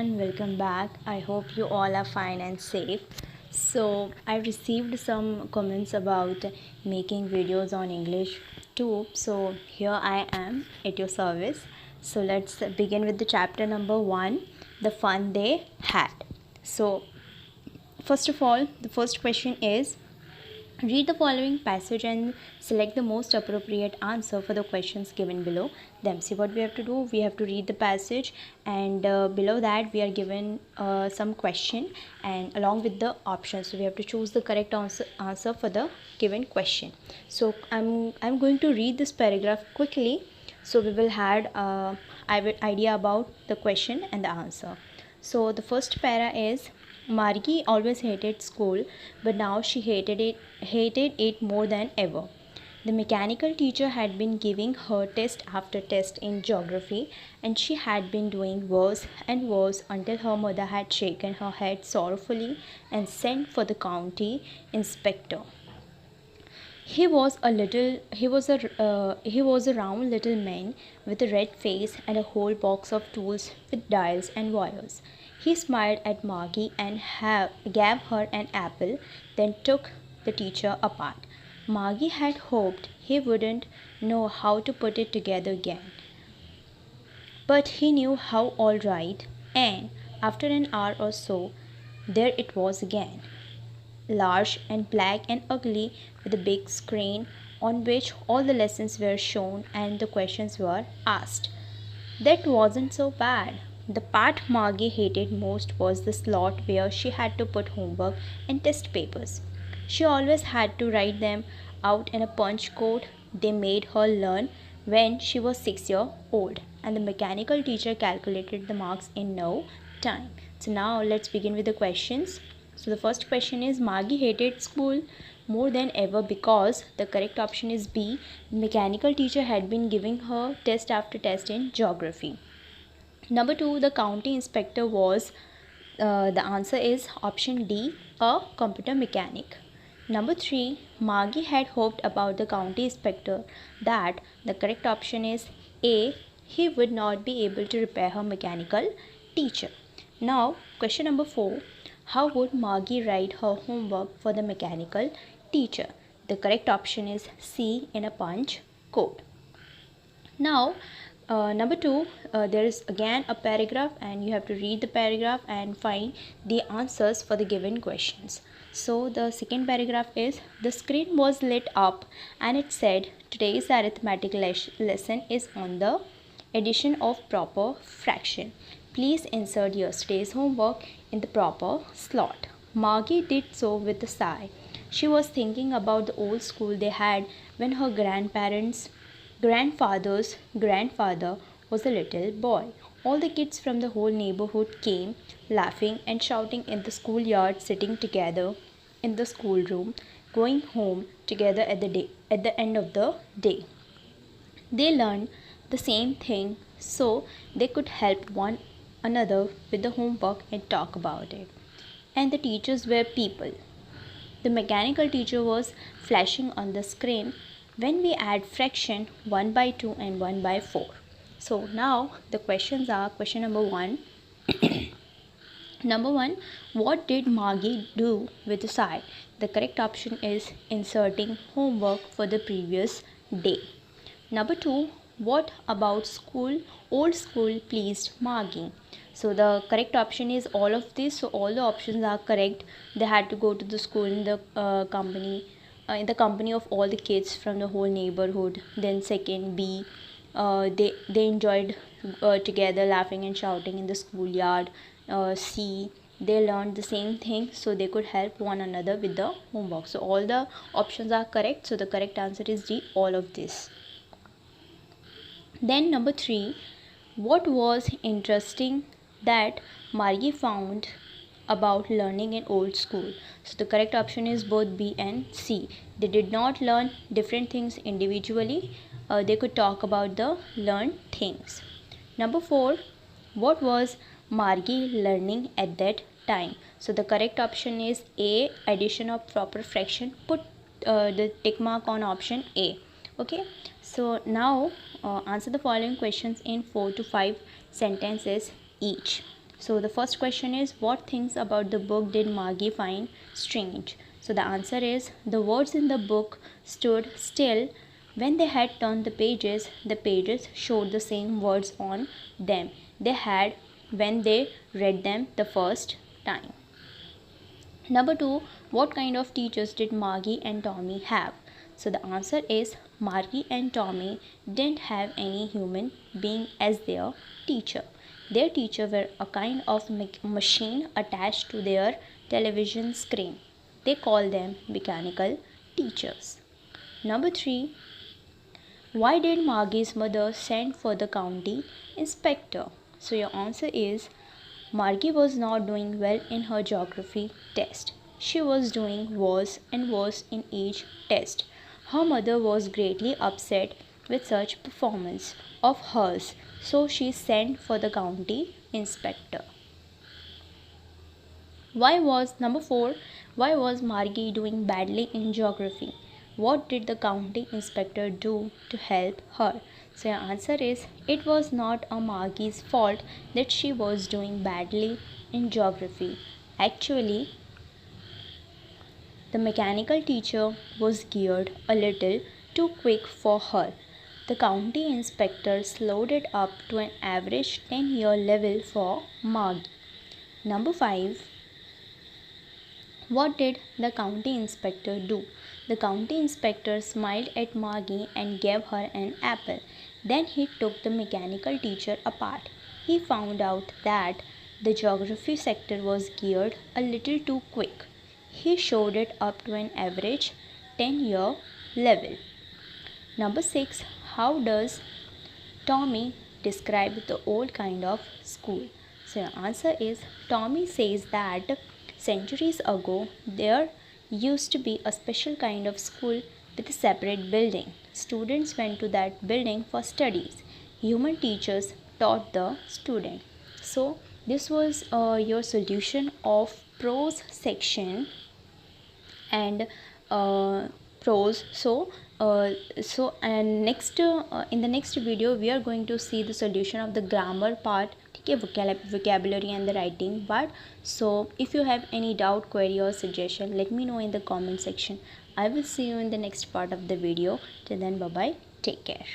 everyone, welcome back. I hope you all are fine and safe. So, I received some comments about making videos on English too. So, here I am at your service. So, let's begin with the chapter number 1, the fun they had. So, first of all, the first question is, read the following passage and select the most appropriate answer for the questions given below them. See what we have to do. We have to read the passage, and below that we are given some question and along with the options. So we have to choose the correct answer for the given question. So I'm going to read this paragraph quickly, so we will have idea about the question and the answer. So the first para is, Margie always hated school, but now she hated it more than ever. The mechanical teacher had been giving her test after test in geography, and she had been doing worse and worse until her mother had shaken her head sorrowfully and sent for the county inspector. He was a round little man with a red face and a whole box of tools with dials and wires. He smiled at Margie and gave her an apple, then took the teacher apart. Margie had hoped he wouldn't know how to put it together again, but he knew how all right, and after an hour or so, there it was again, large and black and ugly, with a big screen on which all the lessons were shown and the questions were asked. That wasn't so bad. The part Margie hated most was the slot where she had to put homework and test papers. She always had to write them out in a punch code they made her learn when she was 6 years old, and the mechanical teacher calculated the marks in no time. So now let's begin with the questions. So the first question is, Margie hated school more than ever because the correct option is B. The mechanical teacher had been giving her test after test in geography. Number 2, the county inspector was, the answer is option D, a computer mechanic. Number 3, Margie had hoped about the county inspector that the correct option is A, he would not be able to repair her mechanical teacher. Now, question number 4, how would Margie write her homework for the mechanical teacher? The correct option is C, in a punch code. Now, number 2, there is again a paragraph, and you have to read the paragraph and find the answers for the given questions. So the second paragraph is, the screen was lit up and it said, today's arithmetic lesson is on the addition of proper fraction. Please insert yesterday's homework in the proper slot. Margie did so with a sigh. She was thinking about the old school they had when her grandfather's grandfather was a little boy. All the kids from the whole neighborhood came, laughing and shouting in the schoolyard, sitting together in the schoolroom, going home together at the end of the day. They learned the same thing so they could help one another with the homework and talk about it. And the teachers were people. The mechanical teacher was flashing on the screen when we add fraction 1 by 2 and 1 by 4. So now the questions are, question number 1. Number 1, what did Margie do with a sigh? The correct option is inserting homework for the previous day. Number 2, what about old school pleased Margie? So the correct option is all of this. So all the options are correct. They had to go to the school in the company of all the kids from the whole neighborhood. Then second, B, they enjoyed together, laughing and shouting in the schoolyard. C, they learned the same thing so they could help one another with the homework. So all the options are correct. So the correct answer is D, all of this. Then number 3, what was interesting that Margie found about learning in old school? So the correct option is both B and C. They did not learn different things individually. They could talk about the learned things. Number 4, what was Margie learning at that time? So the correct option is A, addition of proper fraction. Put the tick mark on option A. Okay, so now answer the following questions in 4 to 5 sentences each. So the first question is, what things about the book did Margie find strange? So the answer is, the words in the book stood still. When they had turned the pages showed the same words on them they had when they read them the first time. Number 2, what kind of teachers did Margie and Tommy have? So the answer is, Margie and Tommy didn't have any human being as their teacher. Their teacher were a kind of machine attached to their television screen. They call them mechanical teachers. Number 3, why did Margie's mother send for the county inspector? So your answer is, Margie was not doing well in her geography test. She was doing worse and worse in each test. Her mother was greatly upset with such performance of hers, so she sent for the county inspector. Number 4, why was Margie doing badly in geography? What did the county inspector do to help her? So your answer is, it was not a Margie's fault that she was doing badly in geography. Actually, the mechanical teacher was geared a little too quick for her. The county inspector slowed it up to an average 10-year level for Margie. Number 5, what did the county inspector do? The county inspector smiled at Margie and gave her an apple. Then he took the mechanical teacher apart. He found out that the geography sector was geared a little too quick. He showed it up to an average 10-year level. Number 6, how does Tommy describe the old kind of school? So your answer is, Tommy says that centuries ago there used to be a special kind of school with a separate building. Students went to that building for studies. Human teachers taught the student. So this was your solution of prose section and prose. And next in the next video we are going to see the solution of the grammar part, okay, vocabulary and the writing part. So if you have any doubt, query or suggestion, let me know in the comment section. I will see you in the next part of the video. Till then, bye bye, take care.